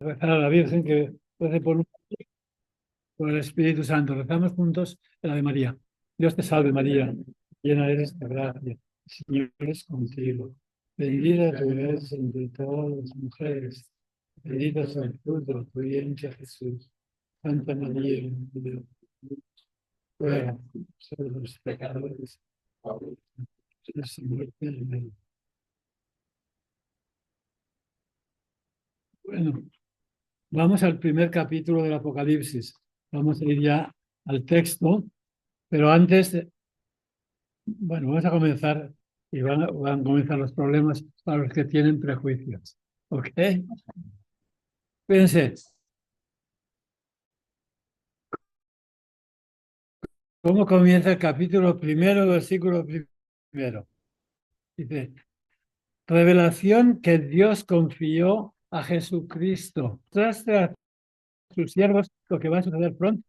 rezar a la Virgen que rece por el Espíritu Santo. Rezamos juntos el Ave María. Dios te salve María, llena eres de gracia, el Señor es contigo. Bendita tú eres entre todas las mujeres, bendito es el fruto de tu vientre Jesús. Santa María, Madre de Dios, ruega por los pecadores, ahora y en la muerte. Amén. Bueno, vamos al primer capítulo del Apocalipsis. Vamos a ir ya al texto, pero antes, bueno, vamos a comenzar y van a comenzar los problemas para los que tienen prejuicios. ¿Ok? Fíjense, ¿cómo comienza el capítulo primero, versículo primero? Dice, revelación que Dios confió a Jesucristo. Traste a sus siervos lo que va a suceder pronto.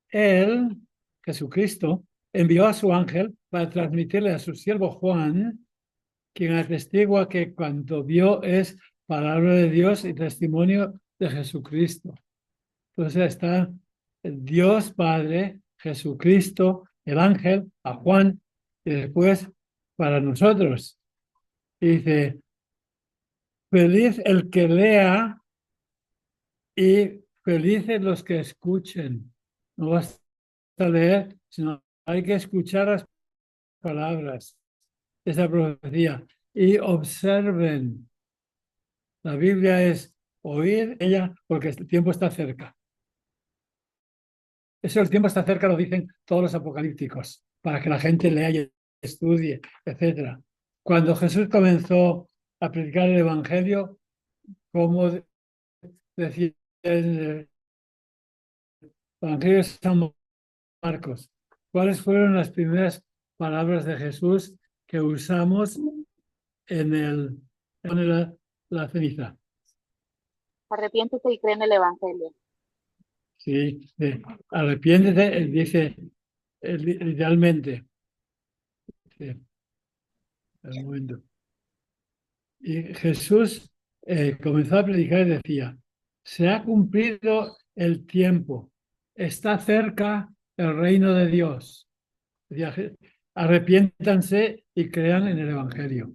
Él, Jesucristo, envió a su ángel para transmitirle a su siervo Juan, quien atestigua que cuanto vio es palabra de Dios y testimonio de Jesucristo. Entonces está Dios Padre, Jesucristo, el ángel, a Juan, y después para nosotros. Y dice, feliz el que lea y felices los que escuchen. No basta leer, sino hay que escuchar las palabras de esa profecía y observen. La Biblia es oír ella porque el tiempo está cerca. Eso, el tiempo está cerca, lo dicen todos los apocalípticos, para que la gente lea y estudie, etc. Cuando Jesús comenzó a predicar el Evangelio, como decía en el Evangelio de San Marcos, ¿cuáles fueron las primeras palabras de Jesús que usamos en la ceniza? Arrepiéntete y cree en el Evangelio. Sí, arrepiéntete, él dice literalmente. Sí, un momento. Y Jesús comenzó a predicar y decía, se ha cumplido el tiempo, está cerca el reino de Dios. Decía, arrepiéntanse y crean en el Evangelio.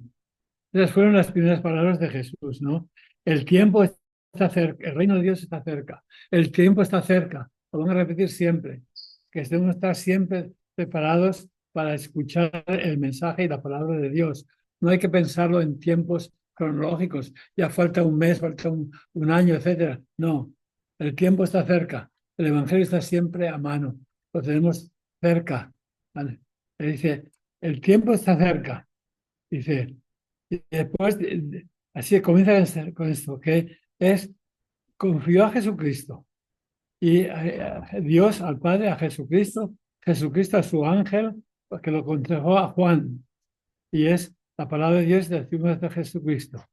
Esas fueron las primeras palabras de Jesús, ¿no? El tiempo está cerca, el reino de Dios está cerca, el tiempo está cerca. Lo van a repetir siempre, que debemos estar siempre preparados para escuchar el mensaje y la palabra de Dios. No hay que pensarlo en tiempos cronológicos, ya falta un mes, falta un año, etcétera. No, el tiempo está cerca, el Evangelio está siempre a mano, lo tenemos cerca. ¿Vale? Le dice, el tiempo está cerca, dice. Y después, así comienza con esto, que es, confió a Jesucristo y a Dios al Padre, a Jesucristo, Jesucristo a su ángel, que lo entregó a Juan. Y es la palabra de Dios decimos de Jesucristo.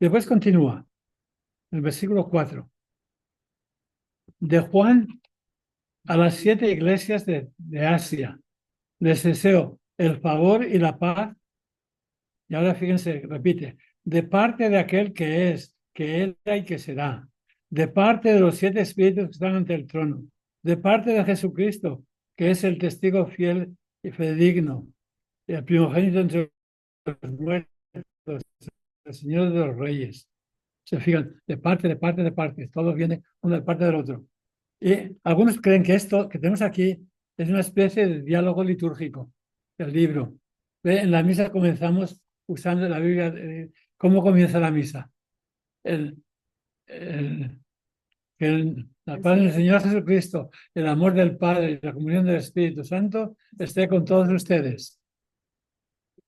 Después continúa, el versículo 4. De Juan a las 7 iglesias de Asia. Les deseo el favor y la paz. Y ahora fíjense, repite, de parte de aquel que es, que era y que será, de parte de los 7 espíritus que están ante el trono, de parte de Jesucristo, que es el testigo fiel y fidedigno, el primogénito entre los muertos, el Señor de los reyes. Se fijan, de parte, todo viene uno de parte del otro. Y algunos creen que esto que tenemos aquí es una especie de diálogo litúrgico del libro. En la misa comenzamos usando la Biblia. ¿Cómo comienza la misa? La paz del Señor Jesucristo, el amor del Padre y la comunión del Espíritu Santo esté con todos ustedes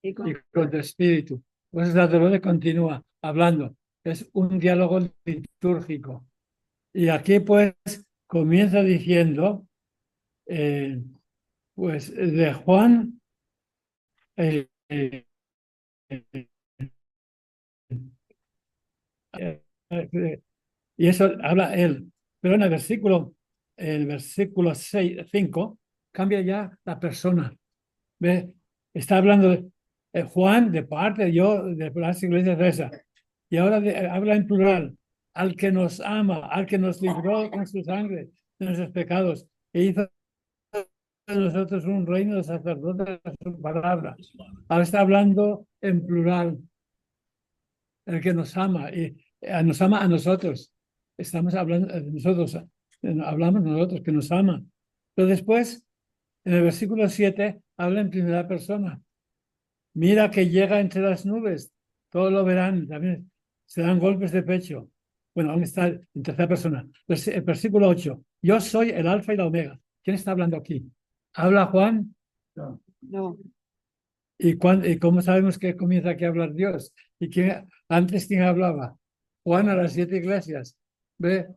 y con el Espíritu. Pues el sacerdote continúa hablando. Es un diálogo litúrgico. Y aquí pues comienza diciendo, pues de Juan, eh, eh, y eso habla él. Pero en el versículo 5, cambia ya la persona. ¿Ve? Está hablando de Juan de parte, yo de las iglesias de esa. Y ahora habla en plural. al que nos ama, al que nos libró con su sangre de nuestros pecados e hizo de nosotros un reino de sacerdotes de su palabra. Ahora está hablando en plural, el que nos ama y nos ama a nosotros. Estamos hablando de nosotros, hablamos nosotros que nos ama. Pero después, en el versículo 7, habla en primera persona. Mira que llega entre las nubes, todos lo verán, también se dan golpes de pecho. Bueno, aún está en tercera persona. El versículo 8, yo soy el alfa y la omega. ¿Quién está hablando aquí? ¿Habla Juan? No. No. ¿Y cómo sabemos que comienza aquí a hablar Dios? ¿Y antes quién hablaba? Juan a las 7 iglesias. ¿Ve?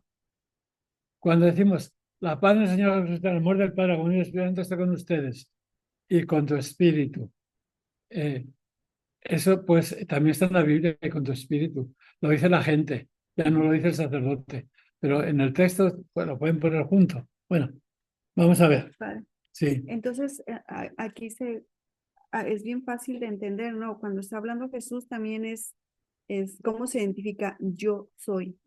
Cuando decimos, la paz del Señor Jesucristo, el amor del Padre, con el Espíritu Santo está con ustedes y con tu espíritu. Eso pues también está en la Biblia y con tu espíritu. Lo dice la gente, ya no lo dice el sacerdote. Pero en el texto pues, lo pueden poner junto. Bueno, vamos a ver. Padre. Sí, Entonces, aquí es bien fácil de entender, ¿no? Cuando está hablando Jesús también es cómo se identifica yo soy.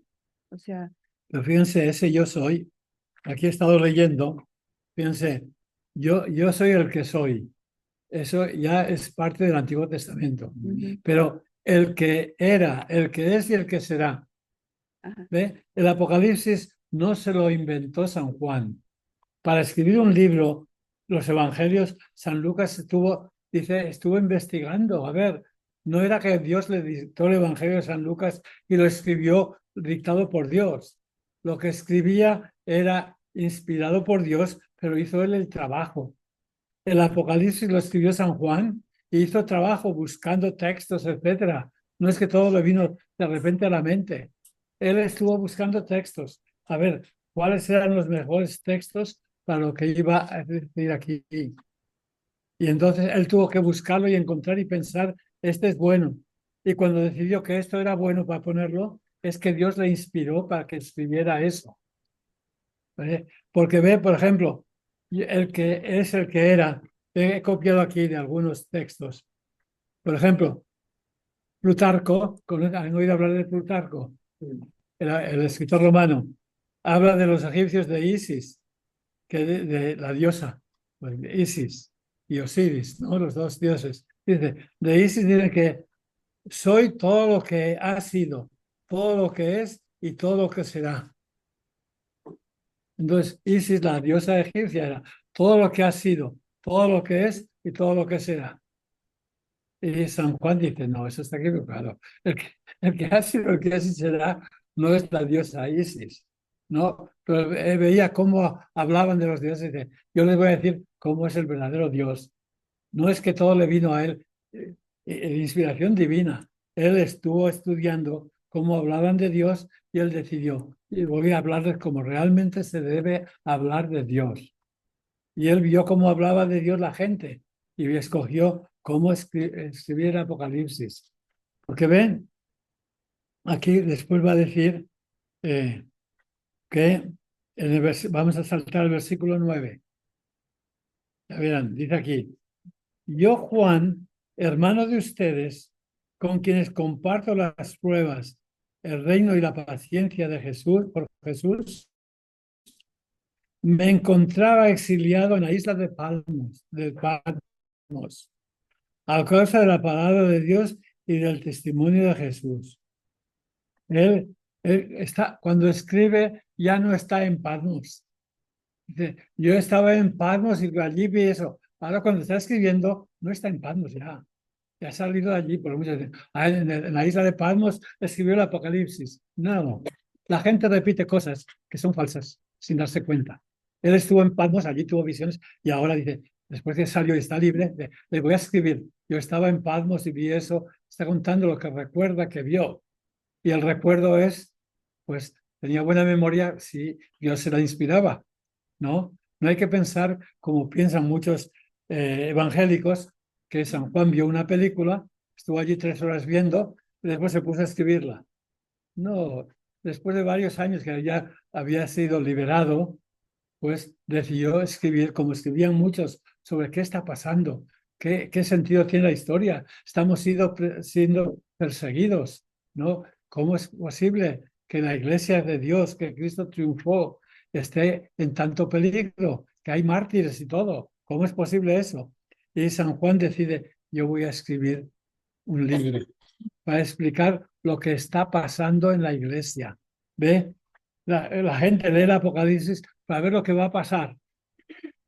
O sea, pero fíjense, ese yo soy. Aquí he estado leyendo. Fíjense, yo soy el que soy. Eso ya es parte del Antiguo Testamento. Pero el que era, el que es y el que será. ajá, ¿Ve? El Apocalipsis no se lo inventó San Juan. Para escribir un libro, los evangelios, San Lucas estuvo investigando. A ver, no era que Dios le dictó el evangelio de San Lucas y lo escribió dictado por Dios. Lo que escribía era inspirado por Dios, pero hizo él el trabajo. El Apocalipsis lo escribió San Juan y hizo trabajo buscando textos, etcétera. No es que todo le vino de repente a la mente. Él estuvo buscando textos. A ver, ¿cuáles eran los mejores textos para lo que iba a decir aquí? Y entonces él tuvo que buscarlo y encontrar y pensar, este es bueno. Y cuando decidió que esto era bueno para ponerlo, es que Dios le inspiró para que escribiera eso. ¿Vale? Porque ve, por ejemplo, el que es el que era, he copiado aquí de algunos textos. Por ejemplo, Plutarco, ¿han oído hablar de Plutarco? El escritor romano, habla de los egipcios de Isis, que de la diosa, pues, Isis y Osiris, ¿no? Los dos dioses. Dice, de Isis dice que soy todo lo que ha sido, todo lo que es y todo lo que será. Entonces, Isis, la diosa egipcia, era todo lo que ha sido, todo lo que es y todo lo que será. Y San Juan dice, no, eso está equivocado. El que ha sido, el que es y será, no es la diosa Isis, ¿no? Pero veía cómo hablaban de los dioses. Dice, yo les voy a decir cómo es el verdadero Dios. No es que todo le vino a él, inspiración divina. Él estuvo estudiando cómo hablaban de Dios y él decidió, y voy a hablarles como realmente se debe hablar de Dios. Y él vio cómo hablaba de Dios la gente y escogió cómo escribir el Apocalipsis. Porque ven, aquí después va a decir que vamos a saltar al versículo 9. Ya verán, dice aquí, yo Juan, hermano de ustedes, con quienes comparto las pruebas, el reino y la paciencia de Jesús, por Jesús, me encontraba exiliado en la isla de Patmos, a causa de la palabra de Dios y del testimonio de Jesús. Él está, cuando escribe, ya no está en Patmos. Dice, yo estaba en Patmos y allí vi eso. Ahora cuando está escribiendo, no está en Patmos ya. Ya ha salido de allí, por muchos en la isla de Patmos escribió el Apocalipsis. No, la gente repite cosas que son falsas sin darse cuenta. Él estuvo en Patmos, allí tuvo visiones y ahora dice, después que salió y está libre, le voy a escribir. Yo estaba en Patmos y vi eso, está contando lo que recuerda que vio. Y el recuerdo es, pues, tenía buena memoria si Dios se la inspiraba, ¿no? No hay que pensar como piensan muchos evangélicos, que San Juan vio una película, estuvo allí 3 horas viendo, y después se puso a escribirla. No, después de varios años que ya había sido liberado, pues decidió escribir, como escribían muchos, sobre qué está pasando, qué sentido tiene la historia. Estamos siendo perseguidos, ¿no? ¿Cómo es posible que la iglesia de Dios, que Cristo triunfó, esté en tanto peligro, que hay mártires y todo. ¿Cómo es posible eso? Y San Juan decide, yo voy a escribir un libro para explicar lo que está pasando en la iglesia. ¿Ve? La gente lee el Apocalipsis para ver lo que va a pasar.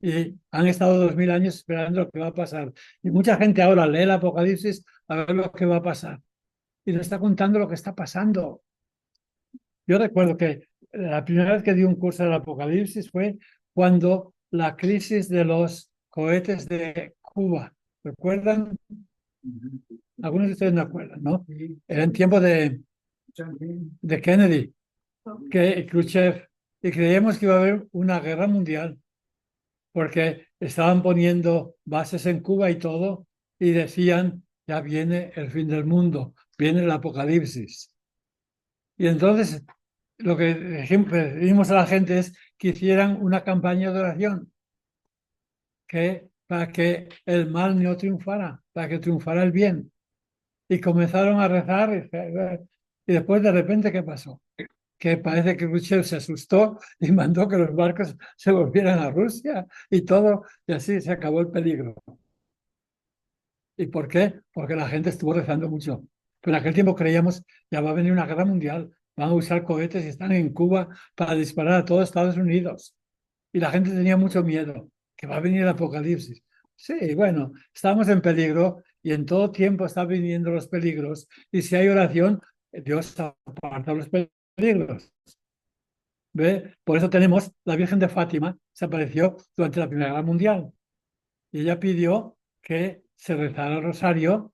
Y han estado 2000 años esperando lo que va a pasar. Y mucha gente ahora lee el Apocalipsis a ver lo que va a pasar. Y nos está contando lo que está pasando. Yo recuerdo que la primera vez que di un curso del Apocalipsis fue cuando la crisis de los cohetes de Cuba. ¿Recuerdan? Algunos de ustedes no acuerdan, ¿no? Era en tiempo de Kennedy, que Khrushchev, y creíamos que iba a haber una guerra mundial, porque estaban poniendo bases en Cuba y todo, y decían, ya viene el fin del mundo, viene el apocalipsis. Y entonces lo que pedimos a la gente es que hicieran una campaña de oración para que el mal no triunfara, para que triunfara el bien. Y comenzaron a rezar y después de repente, ¿qué pasó? Que parece que Khrushchev se asustó y mandó que los barcos se volvieran a Rusia y todo, y así se acabó el peligro. ¿Y por qué? Porque la gente estuvo rezando mucho. Pero en aquel tiempo creíamos, ya va a venir una guerra mundial, van a usar cohetes y están en Cuba para disparar a todos Estados Unidos. Y la gente tenía mucho miedo, que va a venir el apocalipsis. Sí, bueno, estamos en peligro y en todo tiempo están viniendo los peligros. Y si hay oración, Dios aparta los peligros. ¿Ve? Por eso tenemos la Virgen de Fátima, se apareció durante la Primera Guerra Mundial. Y ella pidió que se rezara el rosario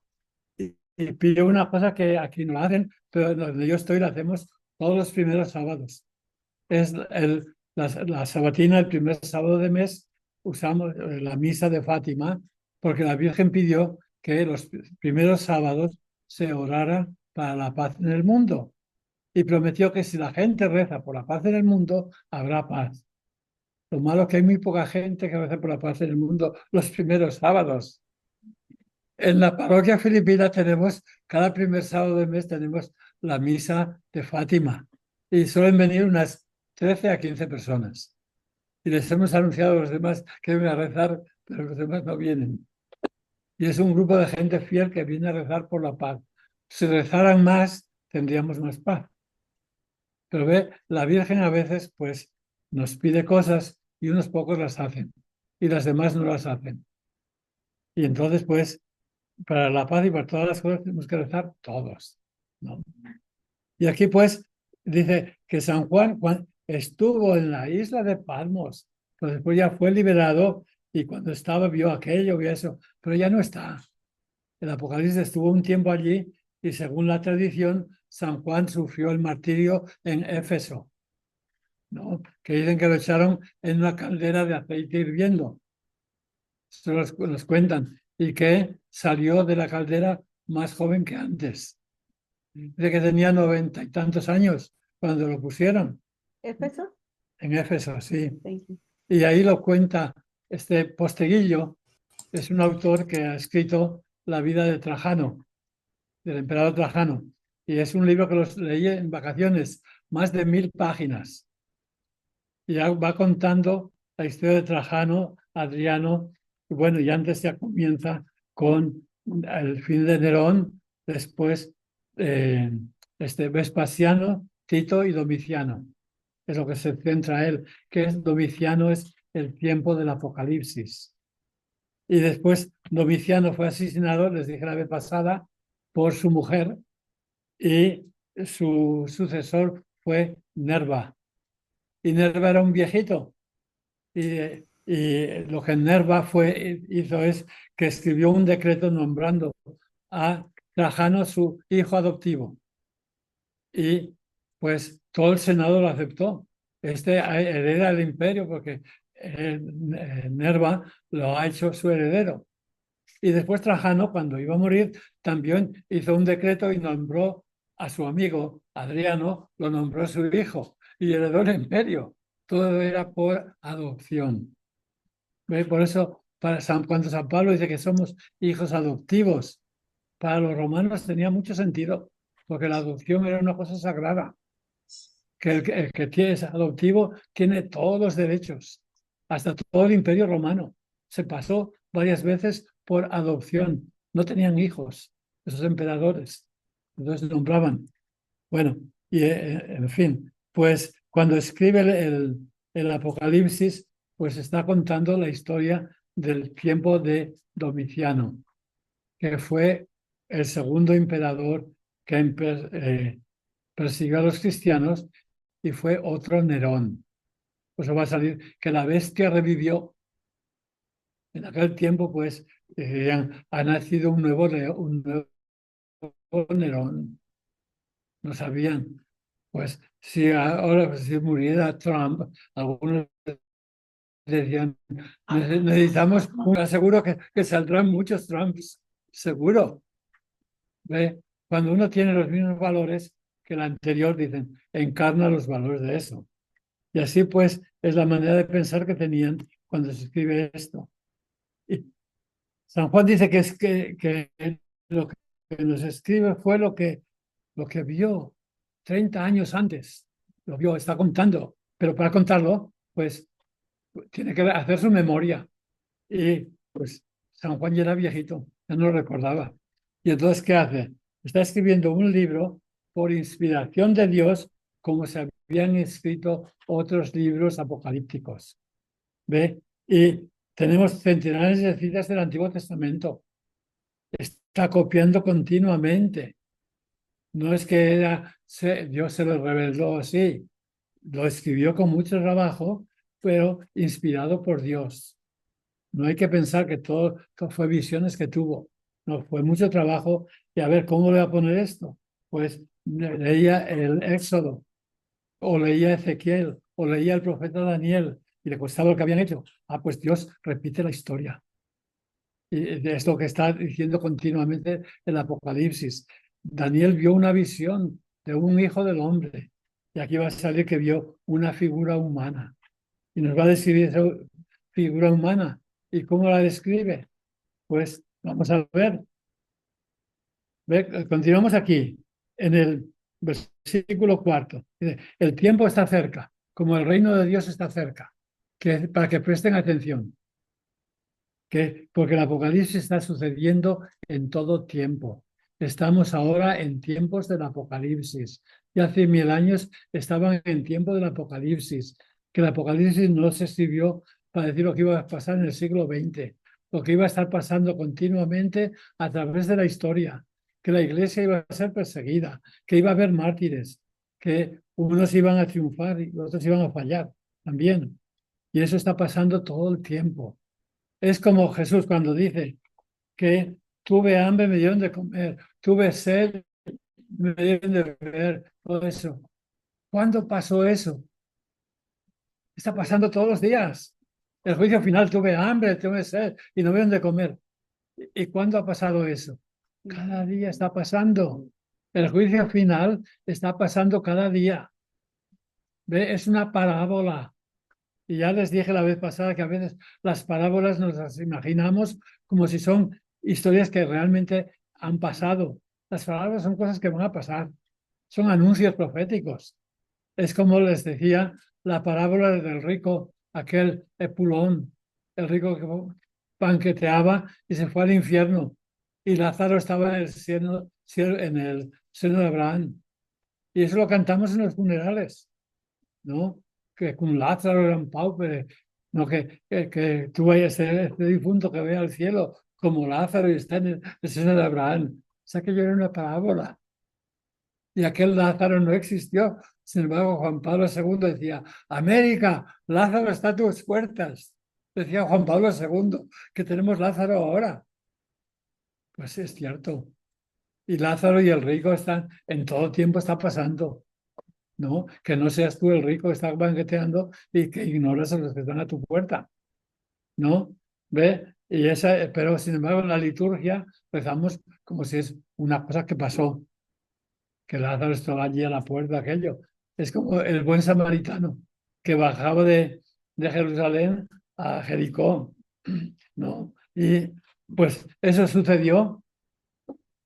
y pidió una cosa que aquí no la hacen, pero donde yo estoy la hacemos todos los primeros sábados. Es la sabatina, el primer sábado de mes, usamos la misa de Fátima, porque la Virgen pidió que los primeros sábados se orara para la paz en el mundo. Y prometió que si la gente reza por la paz en el mundo, habrá paz. Lo malo es que hay muy poca gente que reza por la paz en el mundo los primeros sábados. En la parroquia filipina tenemos, cada primer sábado de mes tenemos la misa de Fátima y suelen venir unas 13 a 15 personas. Y les hemos anunciado a los demás que vienen a rezar, pero los demás no vienen. Y es un grupo de gente fiel que viene a rezar por la paz. Si rezaran más, tendríamos más paz. Pero ve, la Virgen a veces pues nos pide cosas y unos pocos las hacen y las demás no las hacen. Y entonces pues para la paz y para todas las cosas tenemos que rezar todos, ¿no? Y aquí pues dice que San Juan estuvo en la isla de Patmos, pero después ya fue liberado y cuando estaba vio aquello, vio eso, pero ya no está. El Apocalipsis estuvo un tiempo allí y según la tradición, San Juan sufrió el martirio en Éfeso, ¿no? Que dicen que lo echaron en una caldera de aceite hirviendo. Esto nos cuentan. Y que salió de la caldera más joven que antes. Dice que tenía 90 y tantos años cuando lo pusieron. ¿Éfeso? En Éfeso, sí. Thank you. Y ahí lo cuenta este Posteguillo, es un autor que ha escrito la vida de Trajano, del emperador Trajano. Y es un libro que los leí en vacaciones, más de 1000 páginas. Y ya va contando la historia de Trajano, Adriano, y bueno, y antes ya comienza con el fin de Nerón, después Vespasiano, Tito y Domiciano. Es lo que se centra él, que es Domiciano es el tiempo del Apocalipsis. Y después Domiciano fue asesinado, les dije la vez pasada, por su mujer y su sucesor fue Nerva. Y Nerva era un viejito. Y lo que Nerva hizo es que escribió un decreto nombrando a Trajano su hijo adoptivo. Y pues todo el Senado lo aceptó. Este hereda el imperio porque Nerva lo ha hecho su heredero. Y después Trajano, cuando iba a morir, también hizo un decreto y nombró a su amigo Adriano, lo nombró su hijo y heredó el imperio. Todo era por adopción. ¿Ve? Por eso, cuando San Pablo dice que somos hijos adoptivos, para los romanos tenía mucho sentido, porque la adopción era una cosa sagrada. que el que tiene, es adoptivo tiene todos los derechos, hasta todo el Imperio Romano. Se pasó varias veces por adopción. No tenían hijos, esos emperadores. Entonces nombraban. Bueno, y en fin, pues cuando escribe el Apocalipsis, pues está contando la historia del tiempo de Domiciano, que fue el segundo emperador que persiguió a los cristianos, y fue otro Nerón. Pues va a salir que la bestia revivió. En aquel tiempo, pues, decían, ha nacido un nuevo Nerón. No sabían. Pues si ahora, pues, si muriera Trump, algunos decían, necesitamos, seguro que saldrán muchos Trumps, seguro. ¿Ve? Cuando uno tiene los mismos valores que el anterior, dicen, encarna los valores de eso. Y así pues es la manera de pensar que tenían cuando se escribe esto. Y San Juan dice que lo que nos escribe fue lo que vio 30 años antes. Lo vio, está contando. Pero para contarlo, pues tiene que hacer su memoria. Y pues San Juan ya era viejito, ya no lo recordaba. Y entonces, ¿qué hace? Está escribiendo un libro por inspiración de Dios, como se habían escrito otros libros apocalípticos. ¿Ve? Y tenemos centenares de citas del Antiguo Testamento. Está copiando continuamente. No es que Dios se lo reveló así. Lo escribió con mucho trabajo, pero inspirado por Dios. No hay que pensar que todo fue visiones que tuvo. No, fue mucho trabajo. Y a ver, ¿cómo le voy a poner esto? Pues leía el Éxodo, o leía Ezequiel, o leía el profeta Daniel, y le costaba lo que habían hecho. Ah, pues Dios repite la historia. Y es lo que está diciendo continuamente el Apocalipsis. Daniel vio una visión de un hijo del hombre. Y aquí va a salir que vio una figura humana. Y nos va a describir esa figura humana. ¿Y cómo la describe? Pues vamos a ver. Continuamos aquí, en el versículo 4. Dice, el tiempo está cerca, como el reino de Dios está cerca, para que presten atención. Porque el Apocalipsis está sucediendo en todo tiempo. Estamos ahora en tiempos del Apocalipsis. Y hace 1000 años estaban en tiempo del Apocalipsis. Que el Apocalipsis no se escribió para decir lo que iba a pasar en el siglo XX, lo que iba a estar pasando continuamente a través de la historia, que la iglesia iba a ser perseguida, que iba a haber mártires, que unos iban a triunfar y otros iban a fallar también. Y eso está pasando todo el tiempo. Es como Jesús cuando dice que tuve hambre, me dieron de comer, tuve sed, me dieron de beber, todo eso. ¿Cuándo pasó eso? Está pasando todos los días. El juicio final, tuve hambre, tuve sed y no me dieron de comer. ¿Y cuándo ha pasado eso? Cada día está pasando. El juicio final está pasando cada día. ¿Ve? Es una parábola. Y ya les dije la vez pasada que a veces las parábolas nos las imaginamos como si son historias que realmente han pasado. Las parábolas son cosas que van a pasar. Son anuncios proféticos. Es como les decía la parábola del rico, aquel Epulón, el rico que banqueteaba y se fue al infierno. Y Lázaro estaba en el seno de Abraham. Y eso lo cantamos en los funerales, ¿no? Que con Lázaro eran paupers, no que tú vayas este difunto que vea al cielo como Lázaro y está en el seno de Abraham. O sea, que yo era una parábola. Y aquel Lázaro no existió. Sin embargo, Juan Pablo II decía, América, Lázaro está a tus puertas. Decía Juan Pablo II, que tenemos Lázaro ahora. Pues es cierto. Y Lázaro y el rico están, en todo tiempo está pasando. ¿No? Que no seas tú el rico que está banqueteando y que ignoras a los que están a tu puerta, ¿no? ¿Ve? Pero sin embargo en la liturgia rezamos como si es una cosa que pasó, que Lázaro estaba allí a la puerta, aquello. Es como el buen samaritano que bajaba de Jerusalén a Jericó, ¿no? Y pues eso sucedió,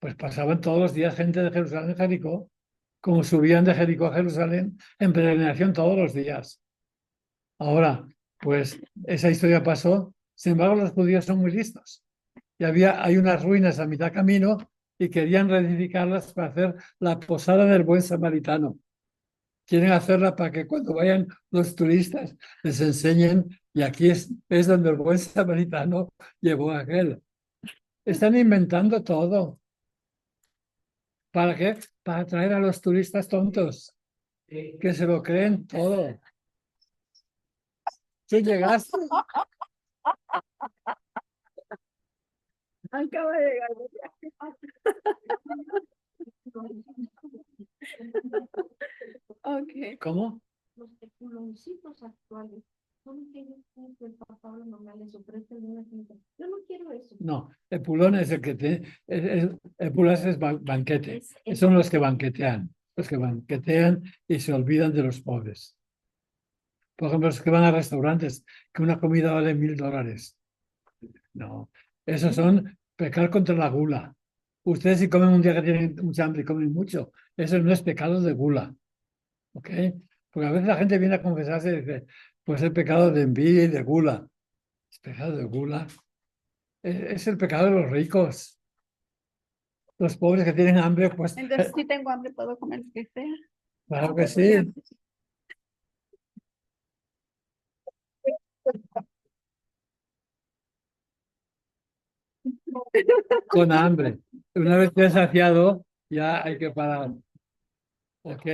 pues pasaban todos los días gente de Jerusalén a Jericó. como subían de Jericó a Jerusalén en peregrinación todos los días. Ahora, pues esa historia pasó, sin embargo los judíos son muy listos. Y hay unas ruinas a mitad camino y querían reedificarlas para hacer la posada del buen samaritano. Quieren hacerla para que cuando vayan los turistas les enseñen, y aquí es donde el buen samaritano llevó a aquel. Están inventando todo. ¿Para qué? Para atraer a los turistas tontos, que se lo creen todo. ¿Tú llegaste? Acaba de llegar. Ok. ¿Cómo? Los epuloncitos actuales son aquellos que el papá o la mamá les ofrece una cinta. Yo no quiero eso. No, Epulón es el que tiene. Epulón es banquete. Son los que banquetean. Los que banquetean y se olvidan de los pobres. Por ejemplo, los que van a restaurantes, que una comida vale $1000. No, esos son pecar contra la gula. Ustedes si comen un día que tienen mucha hambre y comen mucho, eso no es pecado de gula. ¿Ok? Porque a veces la gente viene a confesarse y dice, pues el pecado de envidia y de gula. Es pecado de gula. Es el pecado de los ricos. Los pobres que tienen hambre, pues Entonces, si tengo hambre, puedo comer lo que sea. claro que sí. Con hambre. Una vez que has saciado, ya hay que parar. ¿Ok?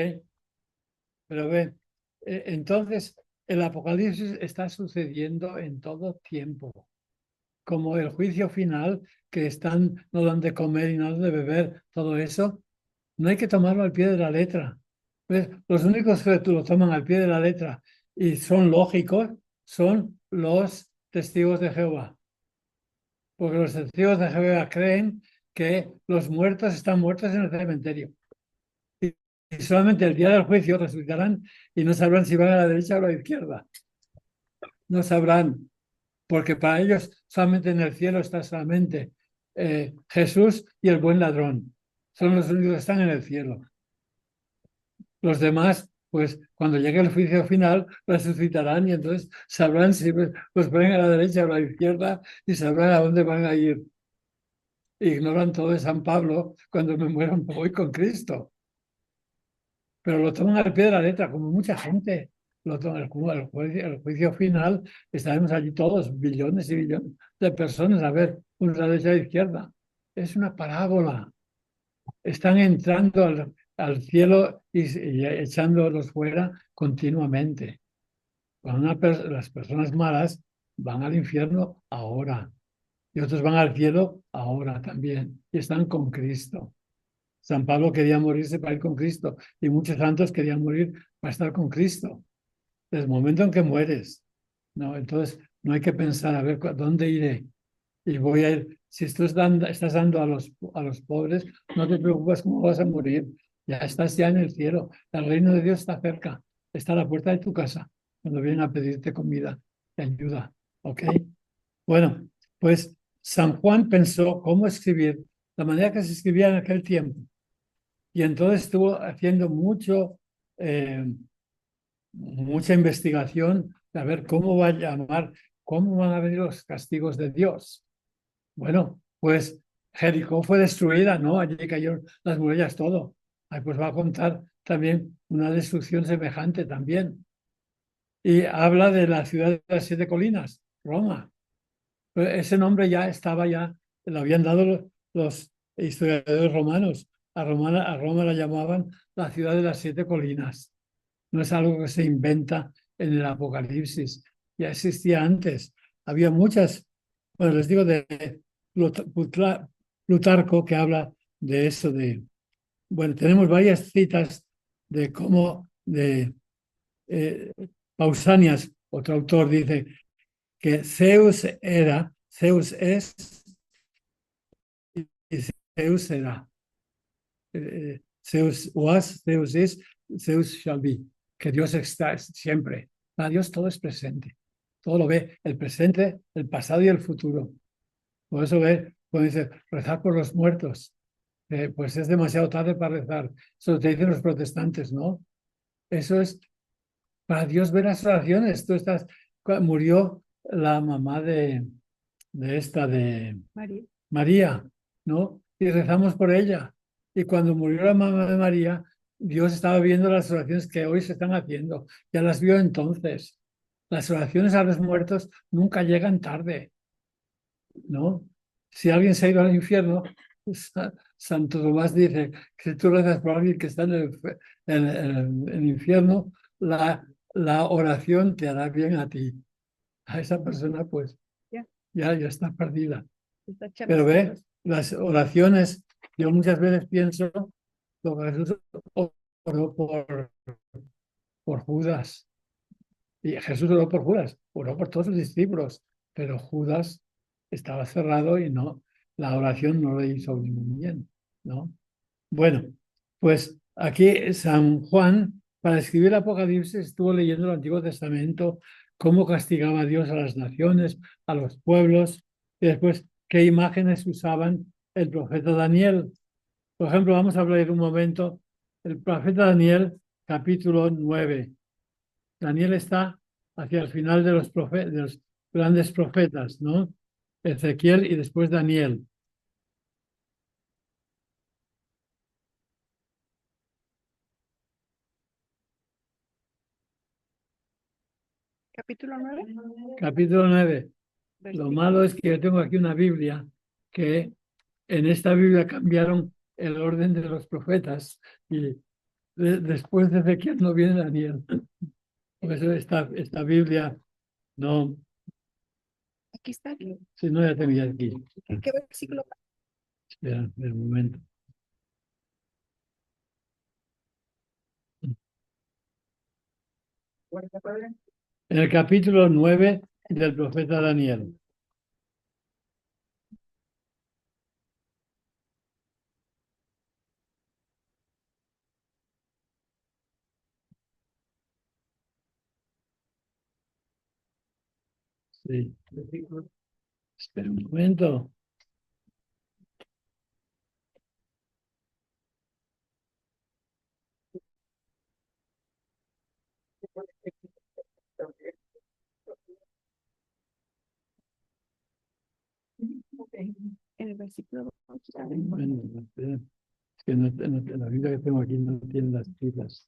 Pero ven, entonces el apocalipsis está sucediendo en todo tiempo. Como el juicio final, que no dan de comer y no dan de beber, todo eso, no hay que tomarlo al pie de la letra. ¿Ves? Los únicos que lo toman al pie de la letra y son lógicos son los testigos de Jehová. Porque los testigos de Jehová creen que los muertos están muertos en el cementerio. Y solamente el día del juicio resucitarán y no sabrán si van a la derecha o a la izquierda. No sabrán, porque para ellos solamente en el cielo está solamente Jesús y el buen ladrón. Son los únicos que están en el cielo. Los demás, pues cuando llegue el juicio final, resucitarán y entonces sabrán si los ponen a la derecha o a la izquierda y sabrán a dónde van a ir. Ignoran todo de San Pablo, cuando me muero me voy con Cristo. Pero lo toman al pie de la letra, como mucha gente lo toma. El juicio final, estaremos allí todos, billones y billones de personas, a ver, una derecha e izquierda. Es una parábola. Están entrando al cielo y echándolos fuera continuamente. Las personas malas van al infierno ahora y otros van al cielo ahora también y están con Cristo. San Pablo quería morirse para ir con Cristo y muchos santos querían morir para estar con Cristo. Desde el momento en que mueres, ¿no? Entonces no hay que pensar, a ver, ¿dónde iré? Y voy a ir. Si estás dando a los pobres, no te preocupes cómo vas a morir. Ya estás ya en el cielo. El reino de Dios está cerca. Está a la puerta de tu casa cuando vienen a pedirte comida, te ayuda. ¿Ok? Bueno, pues San Juan pensó cómo escribir, la manera que se escribía en aquel tiempo. Y entonces estuvo haciendo mucha investigación de ver cómo va a llamar, cómo van a venir los castigos de Dios. Bueno, pues Jericó fue destruida, ¿no? Allí cayeron las murallas, todo. Ahí pues va a contar también una destrucción semejante también. Y habla de la ciudad de las 7 colinas, Roma. Pero ese nombre lo habían dado los historiadores romanos. A Roma la llamaban la ciudad de las 7 colinas. No es algo que se inventa en el Apocalipsis. Ya existía antes. Había muchas, bueno, les digo de Plutarco que habla de eso bueno, tenemos varias citas de cómo Pausanias, otro autor, dice que Zeus es y Zeus será. Zeus was, Zeus is, Zeus shall be. Que Dios está siempre. Para Dios todo es presente. Todo lo ve, el presente, el pasado y el futuro. Por eso cuando dice rezar por los muertos. pues es demasiado tarde para rezar. Eso te dicen los protestantes, ¿no? Eso es para Dios ver las oraciones. Tú estás, murió la mamá de María. María, ¿no? Y rezamos por ella. Y cuando murió la mamá de María, Dios estaba viendo las oraciones que hoy se están haciendo. Ya las vio entonces. Las oraciones a los muertos nunca llegan tarde, ¿no? Si alguien se ha ido al infierno, Santo Tomás dice que si tú rezas por alguien que está en el infierno, la oración te hará bien a ti. A esa persona, pues, Ya. ya está perdida. Está Pero ve, chavisqueros. las oraciones, yo muchas veces pienso lo que Jesús oró por Judas. Y Jesús oró por Judas, oró por todos sus discípulos, pero Judas estaba cerrado y no, la oración no le hizo ningún bien, ¿no? Bueno, pues aquí San Juan, para escribir Apocalipsis, estuvo leyendo el Antiguo Testamento, cómo castigaba a Dios a las naciones, a los pueblos, y después qué imágenes usaban el profeta Daniel. Por ejemplo, vamos a leer un momento el profeta Daniel, capítulo 9. Daniel está hacia el final de de los grandes profetas, ¿no? Ezequiel y después Daniel. Capítulo 9. Capítulo 9. Lo malo es que yo tengo aquí una Biblia que en esta Biblia cambiaron el orden de los profetas y después de Ezequiel no viene Daniel. Por eso esta Biblia no, Aquí está. si no ya tenía aquí. ¿Qué versículo? Espera un momento. En el capítulo 9 del profeta Daniel. Sí. Espera un momento. En el versículo 2. Bueno, espera. Es que la Biblia que tengo aquí no tiene las citas.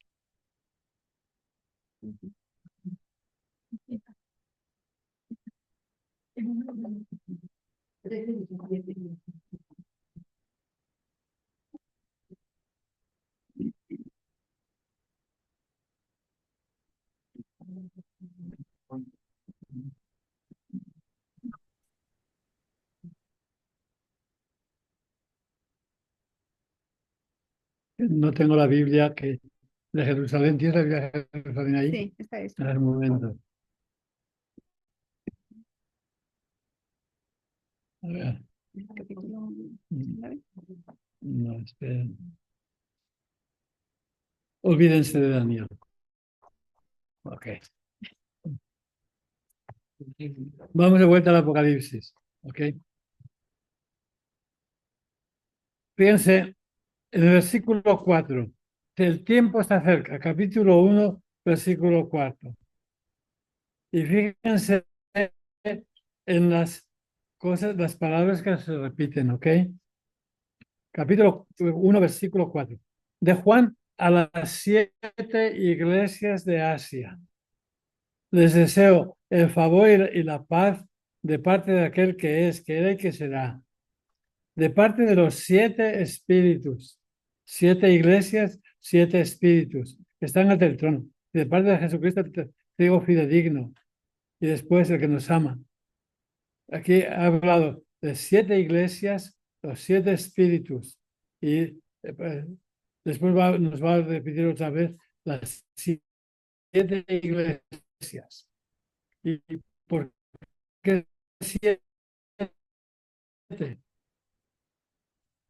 No tengo la Biblia de Jerusalén. ¿Tienes la Biblia de Jerusalén ahí? Sí, está esto. A ver, un momento. A ver. Capítulo 9. No, esperen. Olvídense de Daniel. Ok. Vamos de vuelta al Apocalipsis. Ok. Fíjense en el versículo 4. El tiempo está cerca. Capítulo 1, versículo 4. Y fíjense en las cosas, las palabras que se repiten, ¿ok? Capítulo 1, versículo 4. De Juan a las 7 iglesias de Asia. Les deseo el favor y la paz de parte de aquel que es, que era y que será. De parte de los 7 espíritus. 7 iglesias, 7 espíritus que están ante el trono. Y de parte de Jesucristo, te digo fidedigno. Y después el que nos ama. Aquí ha hablado de 7 iglesias, los 7 espíritus. Y después nos va a repetir otra vez las 7 iglesias. ¿Y por qué 7?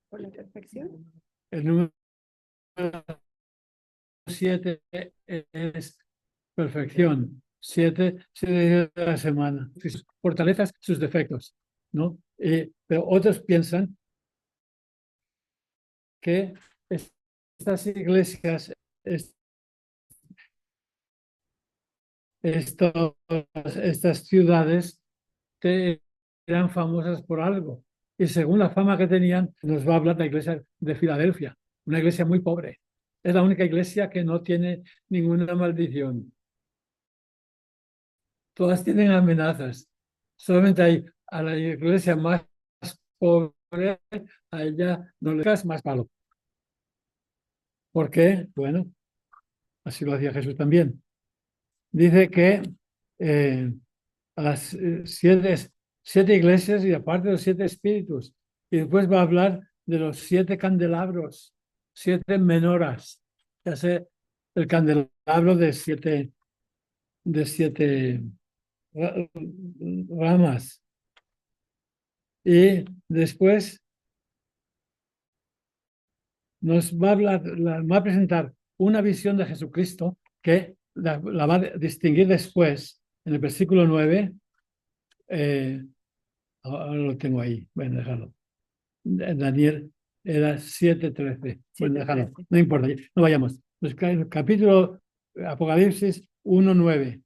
Por la perfección. El número 7 es perfección. 7 días de la semana. Sus fortalezas, sus defectos, ¿no? Pero otros piensan que estas iglesias, estas ciudades eran famosas por algo. Y según la fama que tenían, nos va a hablar la iglesia de Filadelfia, una iglesia muy pobre. Es la única iglesia que no tiene ninguna maldición. Todas tienen amenazas. Solamente hay a la iglesia más pobre, a ella no le das más palo. ¿Por qué? Bueno, así lo hacía Jesús también. Dice que a las siete iglesias y aparte de los 7 espíritus. Y después va a hablar de los 7 candelabros, 7 menoras. Ya sé, el candelabro de siete ramas. Y después nos va a hablar, va a presentar una visión de Jesucristo que la va a distinguir después en el versículo 9. Ahora lo tengo ahí, bueno, déjalo. Daniel era 7:13. Bueno, déjalo, 7:13. no importa, no vayamos. El capítulo Apocalipsis 1:9.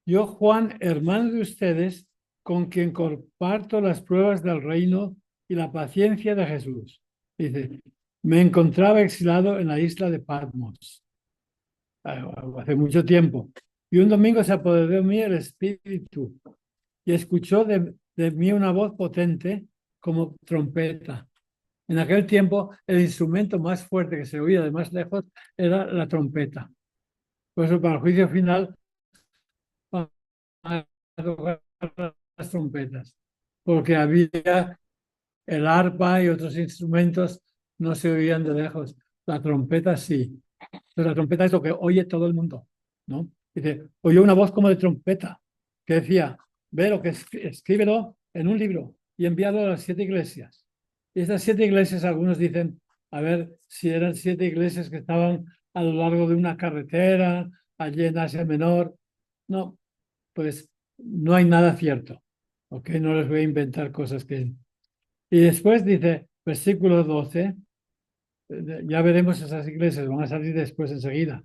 Yo, Juan, hermano de ustedes, con quien comparto las pruebas del reino y la paciencia de Jesús. Dice, me encontraba exilado en la isla de Patmos hace mucho tiempo. Y un domingo se apoderó de mí el Espíritu y escuchó de mí una voz potente como trompeta. En aquel tiempo, el instrumento más fuerte que se oía de más lejos era la trompeta. Por eso, para el juicio final, van a tocar las trompetas, porque había el arpa y otros instrumentos no se oían de lejos. La trompeta sí. Entonces, la trompeta es lo que oye todo el mundo, ¿no? Dice, oyó una voz como de trompeta que decía, ve lo que escríbelo en un libro y envíalo a las 7 iglesias. Y estas 7 iglesias, algunos dicen, a ver si eran 7 iglesias que estaban a lo largo de una carretera, allí en Asia Menor. No, pues no hay nada cierto. ¿Ok? No les voy a inventar cosas que... Y después dice, versículo 12, ya veremos esas iglesias, van a salir después enseguida.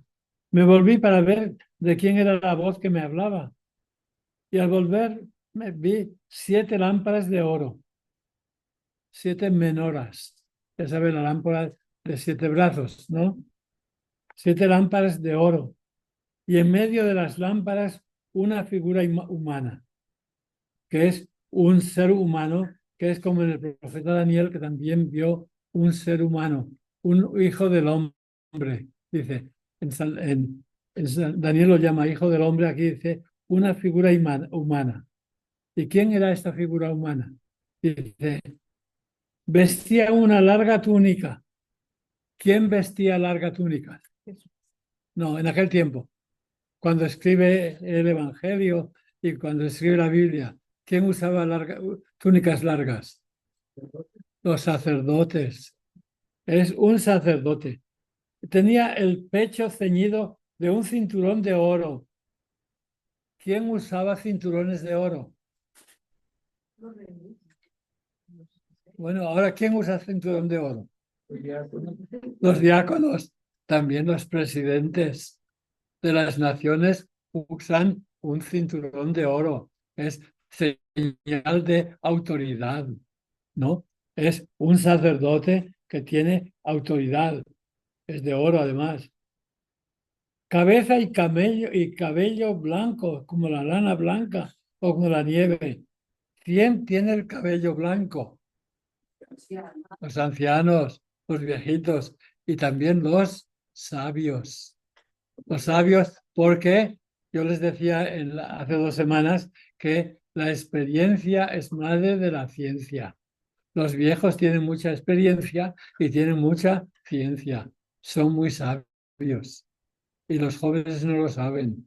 Me volví para ver de quién era la voz que me hablaba. Y al volver me vi 7 lámparas de oro, 7 menoras. Ya saben, la lámpara de 7 brazos, ¿no? 7 lámparas de oro. Y en medio de las lámparas una figura humana, que es un ser humano, que es como en el profeta Daniel, que también vio un ser humano, un hijo del hombre. Dice, Daniel lo llama hijo del hombre, aquí dice una figura humana. ¿Y quién era esta figura humana? Dice, vestía una larga túnica. ¿Quién vestía larga túnica? No, en aquel tiempo, cuando escribe el Evangelio y cuando escribe la Biblia, ¿quién usaba túnicas largas? Los sacerdotes. Es un sacerdote. Tenía el pecho ceñido de un cinturón de oro. ¿Quién usaba cinturones de oro? Bueno, ahora, ¿quién usa cinturón de oro? Los diáconos, también los presidentes de las naciones usan un cinturón de oro. Es señal de autoridad, ¿no? Es un sacerdote que tiene autoridad. Es de oro, además. Cabeza y cabello blanco, como la lana blanca o como la nieve. ¿Quién tiene el cabello blanco? Los ancianos, los viejitos y también los sabios. Los sabios, porque yo les decía hace 2 semanas que la experiencia es madre de la ciencia. Los viejos tienen mucha experiencia y tienen mucha ciencia. Son muy sabios. Y los jóvenes no lo saben.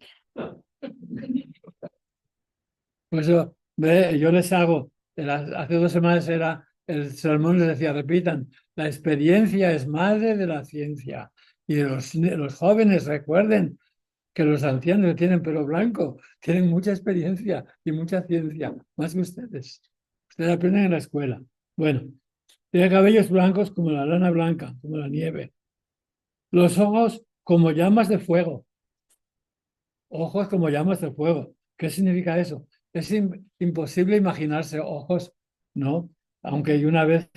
Por eso, yo les hago, hace 2 semanas era el sermón, les decía, repitan, la experiencia es madre de la ciencia. Y los jóvenes recuerden que los ancianos que tienen pelo blanco tienen mucha experiencia y mucha ciencia, más que ustedes. Ustedes aprenden en la escuela. Bueno, Tiene cabellos blancos como la lana blanca, como la nieve. Los ojos como llamas de fuego. Ojos como llamas de fuego. ¿Qué significa eso? Es imposible imaginarse ojos, ¿no? Aunque una vez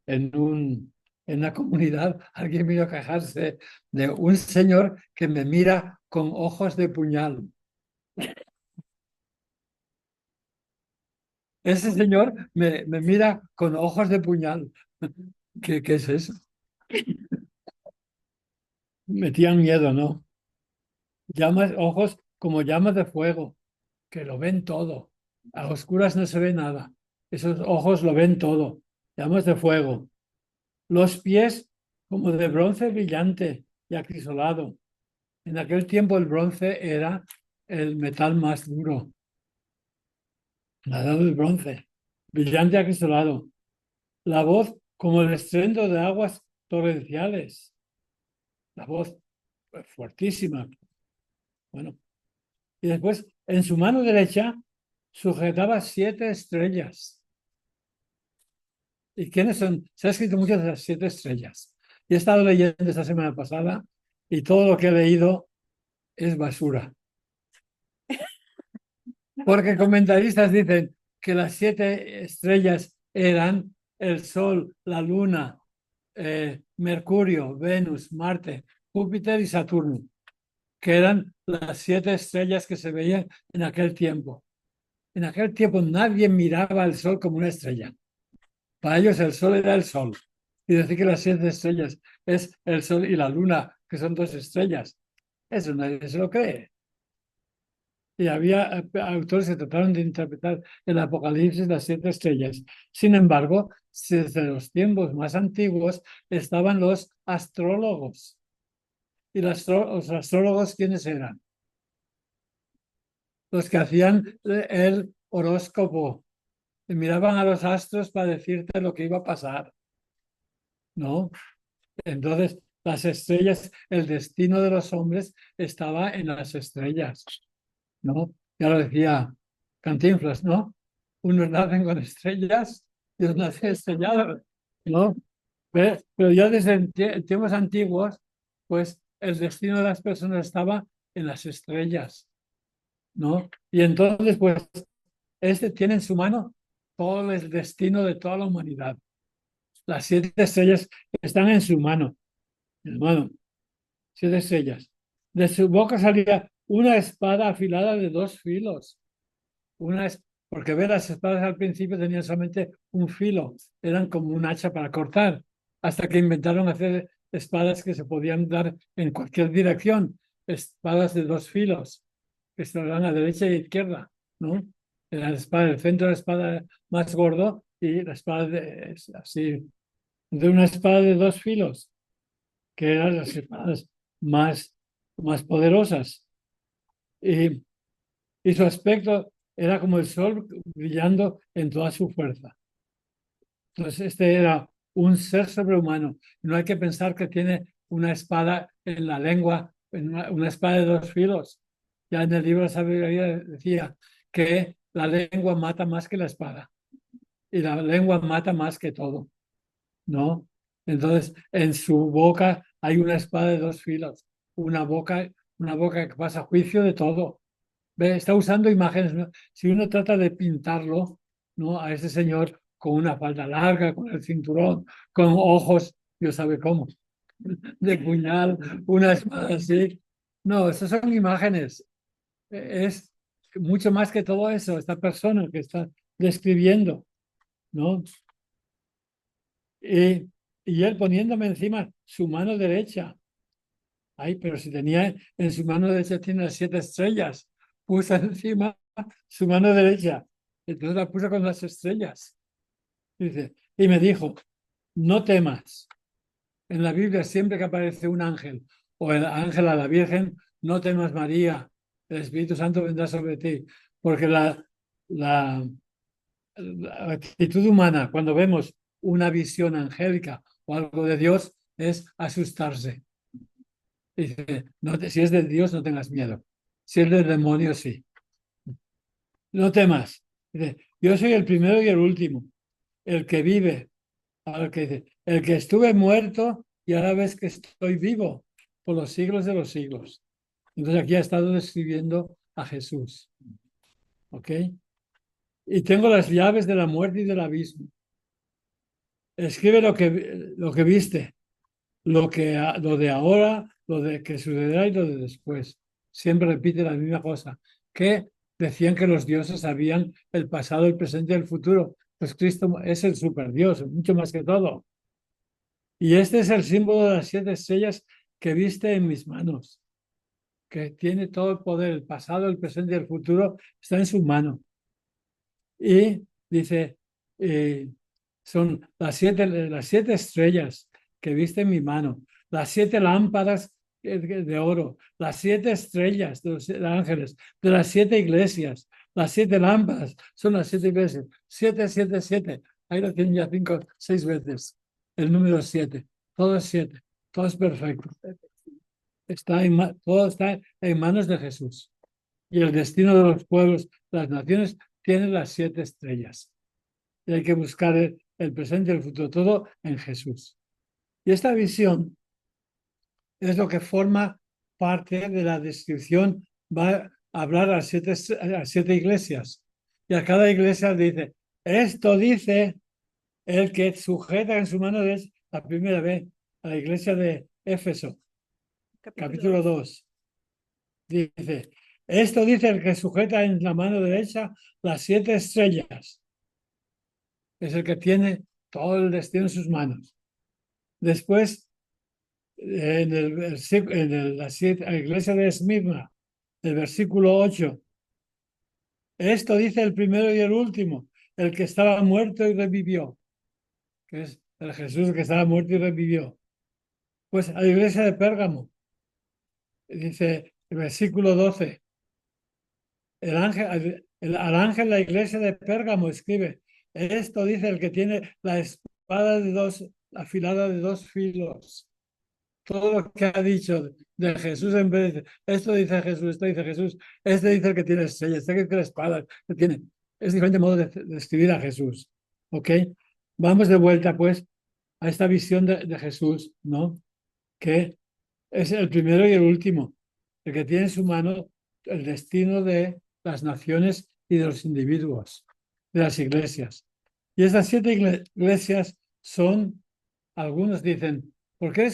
en una comunidad alguien vino a quejarse de un señor que me mira con ojos de puñal. Ese señor me mira con ojos de puñal. ¿Qué es eso? Metían miedo, ¿no? Llamas, ojos como llamas de fuego, que lo ven todo. A oscuras no se ve nada. Esos ojos lo ven todo. Llamas de fuego. Los pies como de bronce brillante y acrisolado. En aquel tiempo el bronce era el metal más duro. La edad del bronce. Brillante y acrisolado. La voz como el estruendo de aguas torrenciales. La voz fuertísima. Bueno, y después en su mano derecha sujetaba 7 estrellas. ¿Y quiénes son? Se ha escrito muchas de las 7 estrellas. Y he estado leyendo esta semana pasada y todo lo que he leído es basura. Porque comentaristas dicen que las 7 estrellas eran el Sol, la Luna, Mercurio, Venus, Marte, Júpiter y Saturno, que eran las 7 estrellas que se veían en aquel tiempo. En aquel tiempo nadie miraba al Sol como una estrella. Para ellos el Sol era el Sol. Y decir que las 7 estrellas es el Sol y la Luna, que son 2 estrellas, eso nadie se lo cree. Y había autores que trataron de interpretar el Apocalipsis, las 7 estrellas. Sin embargo, desde los tiempos más antiguos estaban los astrólogos. ¿Y los astrólogos quiénes eran? Los que hacían el horóscopo. Y miraban a los astros para decirte lo que iba a pasar, ¿no? Entonces, las estrellas, el destino de los hombres estaba en las estrellas, ¿no? Ya lo decía Cantinflas, ¿no? Unos nacen con estrellas y otros nacen estrellados, ¿no? Pero ya desde tiempos antiguos, pues el destino de las personas estaba en las estrellas, ¿no? Y entonces, pues, este tiene en su mano todo el destino de toda la humanidad. Las 7 estrellas están en su mano, hermano. 7 estrellas. De su boca salía una espada afilada de 2 filos. Porque ver, las espadas al principio tenían solamente un filo, eran como un hacha para cortar, hasta que inventaron hacer espadas que se podían dar en cualquier dirección, espadas de 2 filos, que estaban a derecha y a izquierda, ¿no? Era la espada, el centro de la espada más gordo y la espada así, de una espada de 2 filos, que eran las espadas más poderosas. Y su aspecto era como el sol brillando en toda su fuerza. Entonces, este era un ser sobrehumano. No hay que pensar que tiene una espada en la lengua, una espada de 2 filos. Ya en el libro de sabiduría decía que la lengua mata más que la espada. Y la lengua mata más que todo, ¿no? Entonces, en su boca hay una espada de 2 filos. Una boca que pasa juicio de todo. ¿Ve? Está usando imágenes, ¿no? Si uno trata de pintarlo, ¿no? A ese señor con una falda larga, con el cinturón, con ojos, Dios sabe cómo, de puñal, una espada así. No, esas son imágenes. Es mucho más que todo eso, esta persona que está describiendo, ¿no? Y él poniéndome encima su mano derecha. Ay, pero si tenía en su mano derecha tiene las 7 estrellas, puso encima su mano derecha, entonces la puso con las estrellas. Dice, y me dijo, no temas. En la Biblia siempre que aparece un ángel o el ángel a la Virgen, no temas María, el Espíritu Santo vendrá sobre ti, porque la actitud humana cuando vemos una visión angélica o algo de Dios es asustarse. Dice, no si es de Dios, no tengas miedo. Si es del demonio, sí. No temas. Dice, yo soy el primero y el último, el que vive. Ahora que dice, el que estuve muerto y ahora ves que estoy vivo por los siglos de los siglos. Entonces aquí ha estado describiendo a Jesús. ¿Ok? Y tengo las llaves de la muerte y del abismo. Escribe lo que viste, lo de ahora, lo de que sucederá y lo de después. Siempre repite la misma cosa. Que decían que los dioses sabían el pasado, el presente y el futuro. Pues Cristo es el superdios, mucho más que todo. Y este es el símbolo de las 7 estrellas que viste en mis manos, que tiene todo el poder, el pasado, el presente y el futuro, está en su mano. Y dice, son las siete estrellas que viste en mi mano, las 7 lámparas de oro, las 7 estrellas de los ángeles, de las 7 iglesias, las 7 lámparas, son las 7 iglesias, 7, 7, 7. Ahí lo tienen ya 5, 6 veces. El número 7, todo es 7, todo es perfecto. Todo está en manos de Jesús. Y el destino de los pueblos, las naciones, tiene las 7 estrellas. Y hay que buscar el presente y el futuro, todo en Jesús. Y esta visión es lo que forma parte de la descripción. Va a hablar a 7 iglesias. Y a cada iglesia dice, esto dice el que sujeta en su mano derecha, la primera vez, a la iglesia de Éfeso, capítulo 2. Dice, esto dice el que sujeta en la mano derecha las 7 estrellas. Es el que tiene todo el destino en sus manos. Después, la iglesia de Esmirna, el versículo 8. Esto dice el primero y el último, el que estaba muerto y revivió, que es el Jesús que estaba muerto y revivió. Pues a la iglesia de Pérgamo, dice el versículo 12. Al ángel la iglesia de Pérgamo escribe, esto dice el que tiene la espada afilada de 2 filos. Todo lo que ha dicho de Jesús en vez de esto dice Jesús, esto dice Jesús, este dice el que tiene estrella, este que tiene la espada, que tiene. Es diferente modo de escribir a Jesús. ¿Ok? Vamos de vuelta, pues, a esta visión de Jesús, ¿no? Que es el primero y el último, el que tiene en su mano el destino de las naciones y de los individuos, de las iglesias. Y estas 7 iglesias son, algunos dicen, ¿por qué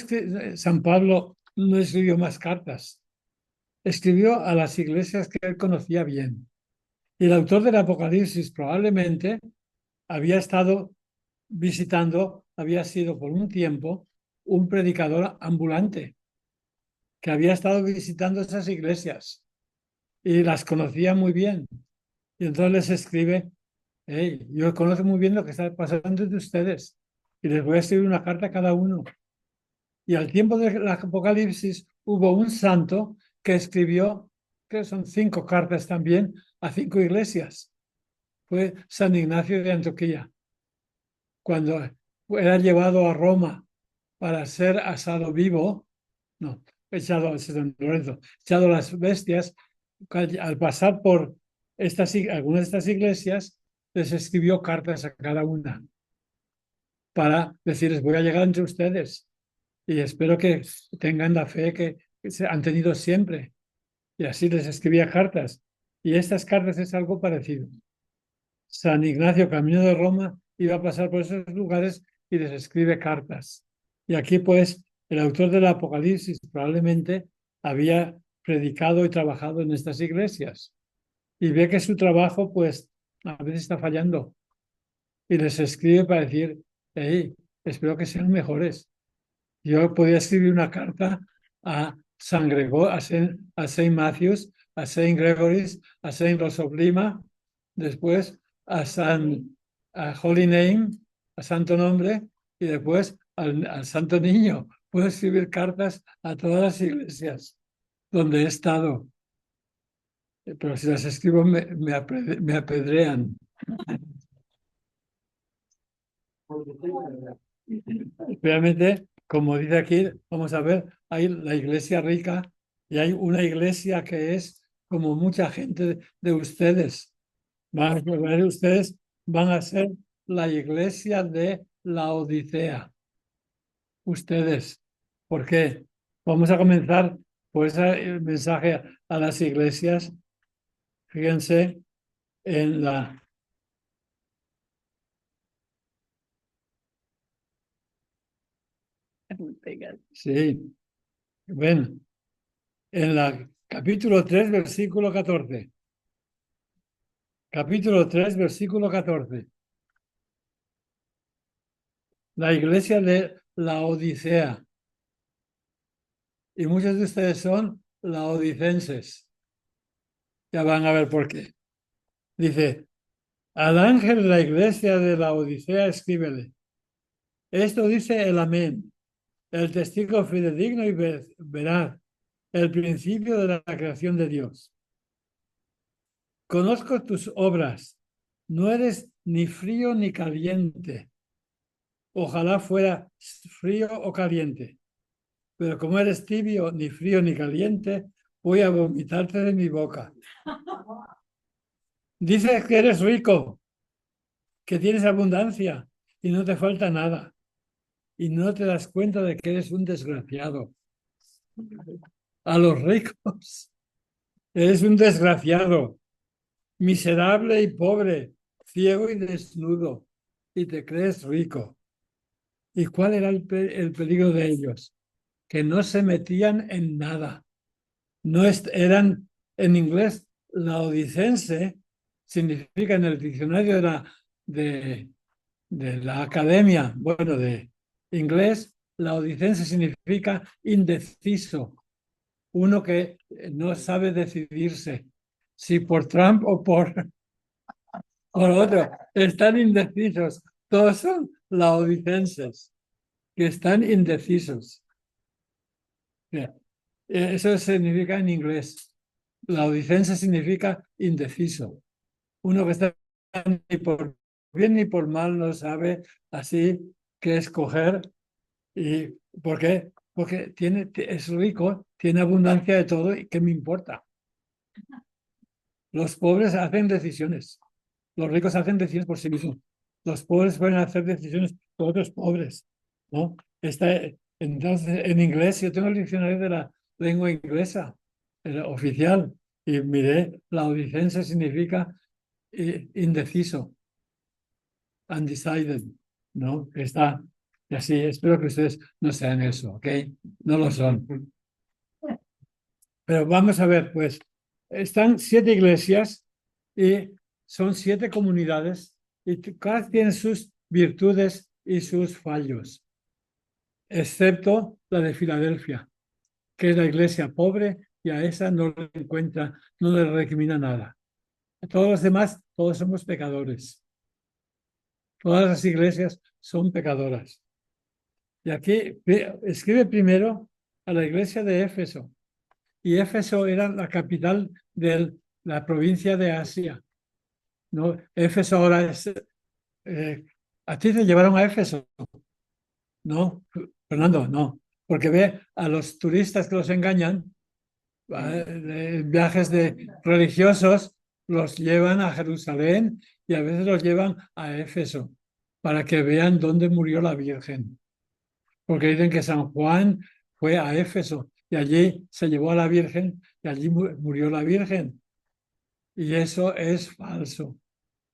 San Pablo no escribió más cartas? Escribió a las iglesias que él conocía bien. Y el autor del Apocalipsis probablemente había estado visitando, había sido por un tiempo un predicador ambulante que había estado visitando esas iglesias y las conocía muy bien. Y entonces les escribe, hey, yo conozco muy bien lo que está pasando entre ustedes y les voy a escribir una carta a cada uno. Y al tiempo del Apocalipsis hubo un santo que escribió, que son 5 cartas también, a 5 iglesias. Fue San Ignacio de Antioquía. Cuando era llevado a Roma para ser asado vivo, no, echado a las bestias, al pasar por algunas de estas iglesias, les escribió cartas a cada una para decirles, voy a llegar entre ustedes y espero que tengan la fe que se han tenido siempre. Y así les escribía cartas. Y estas cartas es algo parecido. San Ignacio, camino de Roma, iba a pasar por esos lugares y les escribe cartas. Y aquí, pues, el autor del Apocalipsis probablemente había predicado y trabajado en estas iglesias. Y ve que su trabajo, pues, a veces está fallando. Y les escribe para decir, hey, espero que sean mejores. Yo podía escribir una carta a San Gregorio, a Saint Matthews, a Saint Gregory, a Saint Rosoblima, después a Holy Name, a Santo Nombre, y después al Santo Niño. Puedo escribir cartas a todas las iglesias donde he estado. Pero si las escribo me apedrean. Realmente, como dice aquí, vamos a ver, hay la iglesia rica y hay una iglesia que es como mucha gente de ustedes. Ustedes van a ser la iglesia de la Odisea. Ustedes. ¿Por qué? Vamos a comenzar por ese mensaje a las iglesias. Fíjense en la... Sí, ven, en la capítulo 3, versículo 14. Capítulo 3, versículo 14. La iglesia de la Odisea. Y muchos de ustedes son laodicenses. Ya van a ver por qué. Dice, al ángel de la iglesia de la Odisea escríbele. Esto dice el amén, el testigo fidedigno y veraz, el principio de la creación de Dios. Conozco tus obras, no eres ni frío ni caliente. Ojalá fuera frío o caliente, pero como eres tibio, ni frío ni caliente, voy a vomitarte de mi boca. Dices que eres rico, que tienes abundancia y no te falta nada. Y no te das cuenta de que eres un desgraciado. A los ricos, eres un desgraciado, miserable y pobre, ciego y desnudo, y te crees rico. ¿Y cuál era el peligro de ellos? Que no se metían en nada. No eran, en inglés, laodicense, significa en el diccionario de la academia, bueno, de inglés, laodicense significa indeciso, uno que no sabe decidirse, si por Trump o por otro, están indecisos, todos son laodicenses, que están indecisos. Bien, eso significa en inglés, laodicense significa indeciso, uno que está ni por bien ni por mal no sabe así qué escoger. ¿Y por qué? Porque es rico, tiene abundancia de todo y ¿qué me importa? Los pobres hacen decisiones, los ricos hacen decisiones por sí mismos. Los pobres pueden hacer decisiones por otros pobres, ¿no? Entonces, en inglés, yo tengo el diccionario de la lengua inglesa, el oficial, y miré, laodicense significa indeciso, undecided, ¿no? Está, y así, espero que ustedes no sean eso, ¿ok? No lo son. Pero vamos a ver, pues, están 7 iglesias y son 7 comunidades y cada tiene sus virtudes y sus fallos, excepto la de Filadelfia, que es la iglesia pobre y a esa no le encuentra, no le recrimina nada. A todos los demás, todos somos pecadores. Todas las iglesias son pecadoras. Y aquí escribe primero a la iglesia de Éfeso. Y Éfeso era la capital de la provincia de Asia, ¿no? Éfeso ahora es... ¿a ti te llevaron a Éfeso? No, Fernando, no. Porque ve a los turistas que los engañan, viajes de religiosos, los llevan a Jerusalén y a veces los llevan a Éfeso para que vean dónde murió la Virgen. Porque dicen que San Juan fue a Éfeso y allí se llevó a la Virgen y allí murió la Virgen. Y eso es falso.